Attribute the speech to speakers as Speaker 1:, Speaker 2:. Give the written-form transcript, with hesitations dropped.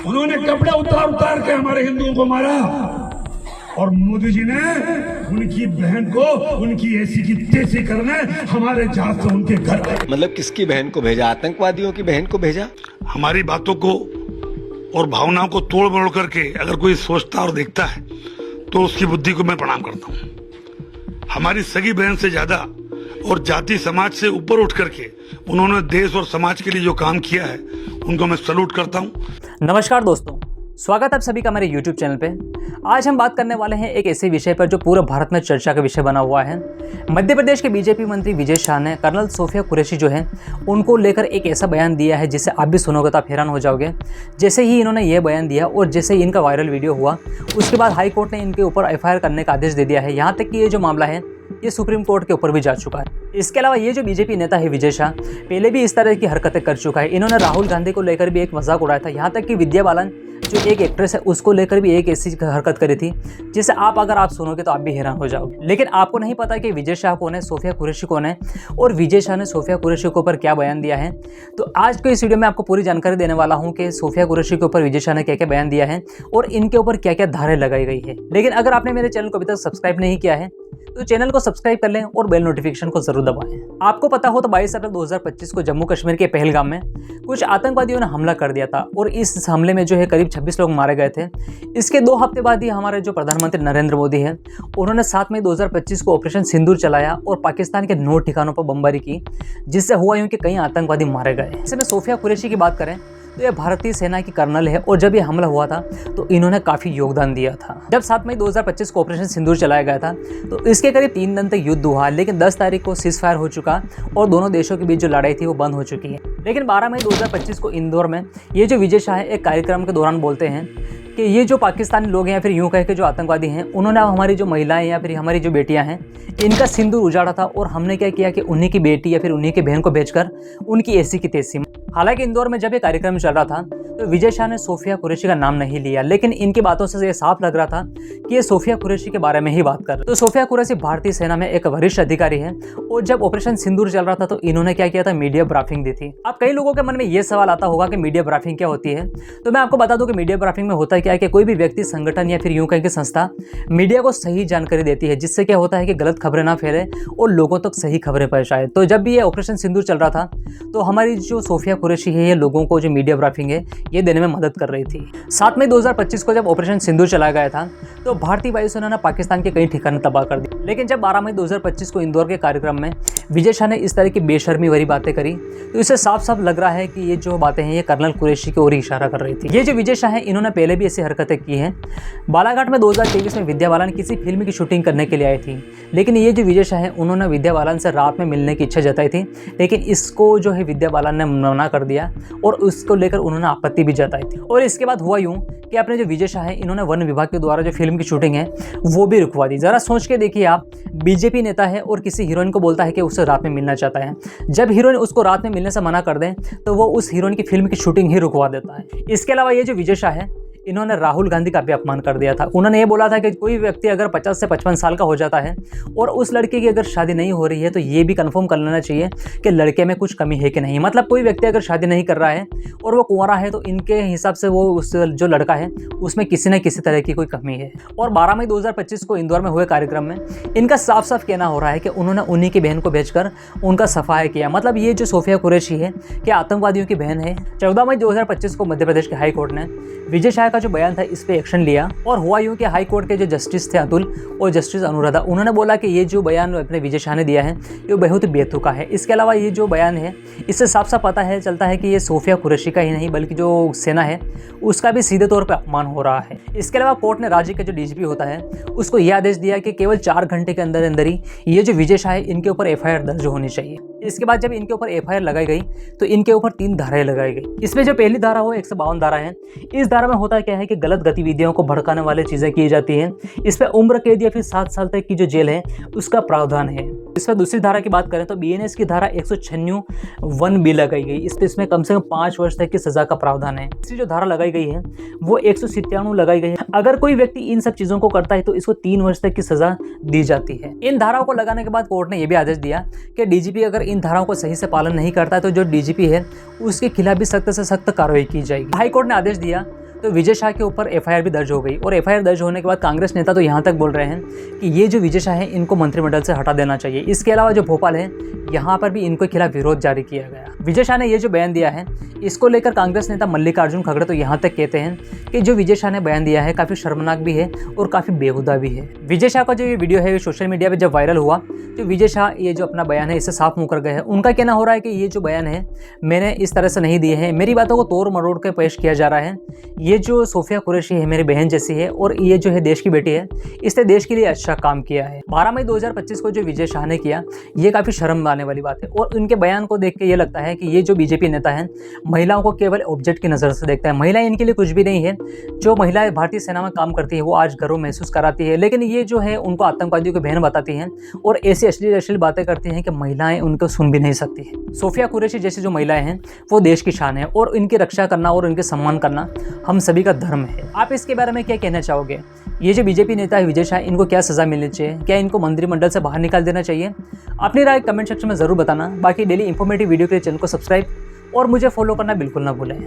Speaker 1: उन्होंने कपड़े उतार उतार के हमारे हिंदुओं को मारा और मोदी जी ने उनकी बहन को उनकी ऐसी की तैसी करने हमारे जहाज से उनके घर आए।
Speaker 2: मतलब किसकी बहन को भेजा? आतंकवादियों की बहन को भेजा।
Speaker 1: हमारी बातों को और भावनाओं को तोड़ मरोड़ करके अगर कोई सोचता और देखता है तो उसकी बुद्धि को मैं प्रणाम करता हूँ। हमारी सगी बहन से ज्यादा और जाति समाज से ऊपर उठ करके उन्होंने देश और समाज के लिए जो काम किया है उनको मैं सैल्यूट करता हूँ।
Speaker 3: नमस्कार दोस्तों, स्वागत है आप सभी का मेरे YouTube चैनल पे। आज हम बात करने वाले हैं एक ऐसे विषय पर जो पूरे भारत में चर्चा का विषय बना हुआ है। मध्य प्रदेश के बीजेपी मंत्री विजय शाह ने कर्नल सोफिया कुरैशी जो है उनको लेकर एक ऐसा बयान दिया है जिसे आप भी सुनोगे तो आप हैरान हो जाओगे। जैसे ही इन्होंने ये बयान दिया और जैसे ही इनका वायरल वीडियो हुआ उसके बाद हाई कोर्ट ने इनके ऊपर FIR करने का आदेश दे दिया है। यहाँ तक कि ये जो मामला है ये सुप्रीम कोर्ट के ऊपर भी जा चुका है। इसके अलावा ये जो बीजेपी नेता है विजय शाह पहले भी इस तरह की हरकतें कर चुका है। इन्होंने राहुल गांधी को लेकर भी एक मजाक उड़ाया था। यहाँ तक कि विद्या बालन जो एक एक्ट्रेस है उसको लेकर भी एक ऐसी हरकत करी थी जिसे अगर आप सुनोगे तो आप भी हैरान हो जाओगे। लेकिन आपको नहीं पता कि विजय शाह कौन है, सोफिया कुरैशी कौन है और विजय शाह ने सोफिया कुरैशी के ऊपर क्या बयान दिया है। तो आज के इस वीडियो में आपको पूरी जानकारी देने वाला हूं कि सोफिया कुरैशी के ऊपर विजय शाह ने क्या क्या बयान दिया है और इनके ऊपर क्या क्या धाराएं लगाई गई है। लेकिन अगर आपने मेरे चैनल को अभी तक सब्सक्राइब नहीं किया है तो चैनल को सब्सक्राइब कर लें और बेल नोटिफिकेशन को जरूर दबाएं। आपको पता हो तो 22 अप्रैल 2025 को जम्मू कश्मीर के पहलगाम में कुछ आतंकवादियों ने हमला कर दिया था और इस हमले में जो है करीब 26 लोग मारे गए थे। इसके 2 हफ्ते बाद ही हमारे जो प्रधानमंत्री नरेंद्र मोदी हैं उन्होंने 7 मई 2025 को ऑपरेशन सिंदूर चलाया और पाकिस्तान के 9 ठिकानों पर बमबारी की, जिससे हुआ यूं कि कई आतंकवादी मारे गए। ऐसे में सोफिया कुरैशी की बात करें तो ये भारतीय सेना की कर्नल है और जब ये हमला हुआ था तो इन्होंने काफ़ी योगदान दिया था। जब 7 मई 2025 को ऑपरेशन सिंदूर चलाया गया था तो इसके करीब 3 दिन तक युद्ध हुआ, लेकिन 10 तारीख को सीज फायर हो चुका और दोनों देशों के बीच जो लड़ाई थी वो बंद हो चुकी है। लेकिन 12 मई 2025 को इंदौर में ये जो विजय शाह है एक कार्यक्रम के दौरान बोलते हैं कि ये जो पाकिस्तानी लोग हैं या फिर यूँ कह के जो आतंकवादी हैं उन्होंने हमारी जो महिलाएं या फिर हमारी जो बेटियां हैं इनका सिंदूर उजाड़ा था और हमने क्या किया कि उन्हीं की बेटी या फिर उन्हीं की बहन को भेजकर उनकी ऐसी की तैसी। हालांकि इंदौर में जब ये कार्यक्रम चल रहा था तो विजय शाह ने सोफिया कुरैशी का नाम नहीं लिया, लेकिन इनकी बातों से ये साफ लग रहा था कि ये सोफिया कुरैशी के बारे में ही बात कर रहे। तो सोफिया कुरैशी भारतीय सेना में एक वरिष्ठ अधिकारी है और जब ऑपरेशन सिंदूर चल रहा था तो इन्होंने क्या किया था, मीडिया ब्रीफिंग दी थी। अब कई लोगों के मन में ये सवाल आता होगा कि मीडिया ब्रीफिंग क्या होती है। तो मैं आपको बता दूं कि मीडिया ब्रीफिंग में होता क्या है कि कोई भी व्यक्ति, संगठन या फिर यूं कहें कि संस्था मीडिया को सही जानकारी देती है, जिससे क्या होता है कि गलत खबरें ना फैले और लोगों तक सही खबरें पहुंचाए। तो जब भी ये ऑपरेशन सिंदूर चल रहा था तो हमारी जो सोफिया कुरैशी है ये लोगों को जो मीडिया ब्रीफिंग है ये देने में मदद कर रही थी। 7 मई 2025 को जब ऑपरेशन सिंदूर चलाया गया था तो भारतीय वायुसेना ने पाकिस्तान के कई ठिकाने तबाह कर दिए। लेकिन जब 12 मई 2025 को इंदौर के कार्यक्रम में विजय शाह ने इस तरह की बेशर्मी भरी बातें करी तो इससे साफ साफ लग रहा है कि ये जो बातें हैं ये कर्नल कुरैशी की ओर इशारा कर रही थी। ये जो विजय शाह है इन्होंने पहले भी ऐसी हरकतें की हैं। बालाघाट में 2023 में विद्या बालन किसी फिल्म की शूटिंग करने के लिए आई थी, लेकिन ये जो विजय शाह है उन्होंने विद्या बालन से रात में मिलने की इच्छा जताई थी, लेकिन इसको जो है विद्या बालन ने मना कर दिया और उसको लेकर उन्होंने आपत्ति भी जताई थी। और इसके बाद हुआ यूं कि अपने जो विजय शाह है इन्होंने वन विभाग के द्वारा जो फिल्म की शूटिंग है वो भी रुकवा दी। जरा सोच के देखिए आप, बीजेपी नेता है और किसी हीरोइन को बोलता है कि उससे रात में मिलना चाहता है, जब हीरोइन उसको रात में मिलने से मना कर दे तो वो उस हीरोइन की फिल्म की शूटिंग ही रुकवा देता है। इसके अलावा ये जो विजय शाह है इन्होंने राहुल गांधी का भी अपमान कर दिया था। उन्होंने ये बोला था कि कोई व्यक्ति अगर 50 से 55 साल का हो जाता है और उस लड़के की अगर शादी नहीं हो रही है तो ये भी कंफर्म कर लेना चाहिए कि लड़के में कुछ कमी है कि नहीं। मतलब कोई व्यक्ति अगर शादी नहीं कर रहा है और वो कुंवारा है तो इनके हिसाब से वो उस जो लड़का है उसमें किसी न किसी तरह की कोई कमी है। और 12 मई 2025 को इंदौर में हुए कार्यक्रम में इनका साफ साफ कहना हो रहा है कि उन्होंने उन्हीं की बहन को भेजकर उनका सफाया किया। मतलब ये जो सोफिया कुरैशी है क्या आतंकवादियों की बहन है। 14 मई 2025 को मध्य प्रदेश के हाई कोर्ट ने विजय शाह का जो बयान था इस पे एक्शन लिया और हुआ यूं कि हाई कोर्ट के जो जस्टिस थे अतुल और जस्टिस अनुराधा उन्होंने बोला कि ये जो बयान अपने विजय शाह ने दिया है ये बहुत बेतुका है। इसके अलावा ये जो बयान है इससे साफ साफ पता है चलता है कि ये सोफिया कुरैशी का ही नहीं बल्कि जो सेना है उसका भी सीधे तौर पर अपमान हो रहा है। इसके अलावा कोर्ट ने राज्य के जो DGP होता है उसको यह आदेश दिया कि केवल 4 घंटे के अंदर अंदर ही ये जो विजय शाह है इनके ऊपर FIR दर्ज होनी चाहिए। इसके बाद जब इनके ऊपर FIR लगाई गई तो इनके ऊपर 3 धाराएं लगाई गई। इसमें जो पहली धारा हो 152 धारा है। इस धारा में होता क्या है कि गलत गतिविधियों को भड़काने वाली चीजें की जाती हैं। इस पर उम्र कैद या फिर 7 साल तक की जो जेल है उसका प्रावधान है। इस पर दूसरी धारा की बात करें तो BNS की धारा 196(1)B लगाई गई। इसमें कम से कम 5 वर्ष तक की सजा का प्रावधान है। इसकी जो धारा लगाई गई है वो 197 लगाई गई है। अगर कोई व्यक्ति इन सब चीजों को करता है तो इसको 3 वर्ष तक की सजा दी जाती है। इन धाराओं को लगाने के बाद कोर्ट ने यह भी आदेश दिया कि DGP अगर इन धाराओं को सही से पालन नहीं करता है तो जो DGP है उसके खिलाफ भी सख्त से सख्त कार्रवाई की जाएगी। हाई कोर्ट ने आदेश दिया तो विजय शाह के ऊपर एफआईआर भी दर्ज हो गई और एफआईआर दर्ज होने के बाद कांग्रेस नेता तो यहाँ तक बोल रहे हैं कि ये जो विजय शाह है इनको मंत्रिमंडल से हटा देना चाहिए। इसके अलावा जो भोपाल है यहाँ पर भी इनके खिलाफ विरोध जारी किया गया। विजय शाह ने ये जो बयान दिया है इसको लेकर कांग्रेस नेता मल्लिकार्जुन खड़गे तो यहाँ तक कहते हैं कि जो विजय शाह ने बयान दिया है काफ़ी शर्मनाक भी है और काफ़ी बेहुदा भी है। विजय शाह का जो ये वीडियो है सोशल मीडिया पे जब वायरल हुआ तो विजय शाह ये जो अपना बयान है इससे साफ मुंह कर गए हैं। उनका कहना हो रहा है कि ये जो बयान है मैंने इस तरह से नहीं दिए हैं, मेरी बातों को तोड़ मरोड़ कर पेश किया जा रहा है। ये जो सोफिया कुरैशी है मेरी बहन जैसी है और ये जो है देश की बेटी है, इसने देश के लिए अच्छा काम किया है। 12 मई 2025 को जो विजय शाह ने किया ये काफ़ी शर्म आने वाली बात है और उनके बयान को देख के ये लगता है कि ये जो बीजेपी नेता हैं महिलाओं को केवल ऑब्जेक्ट की नज़र से देखता है। महिलाएं इनके लिए कुछ भी नहीं है। जो महिलाएं भारतीय सेना में काम करती है वो आज गर्व महसूस कराती है, लेकिन ये जो है उनको आतंकवादियों की बहन बताती हैं और ऐसी अश्लील बातें करती हैं कि महिलाएं उनको सुन भी नहीं सकती है। सोफिया कुरैशी जैसी जो महिलाएं हैं वो देश की शान है और इनकी रक्षा करना और इनके सम्मान करना हम सभी का धर्म है। आप इसके बारे में क्या कहना चाहोगे? ये जो बीजेपी नेता है विजय शाह, इनको क्या सज़ा मिलनी चाहिए? क्या इनको मंत्रिमंडल से बाहर निकाल देना चाहिए? अपनी राय कमेंट सेक्शन में ज़रूर बताना। बाकी डेली इंफॉर्मेटिव वीडियो के लिए चैनल को सब्सक्राइब और मुझे फॉलो करना बिल्कुल ना भूलें।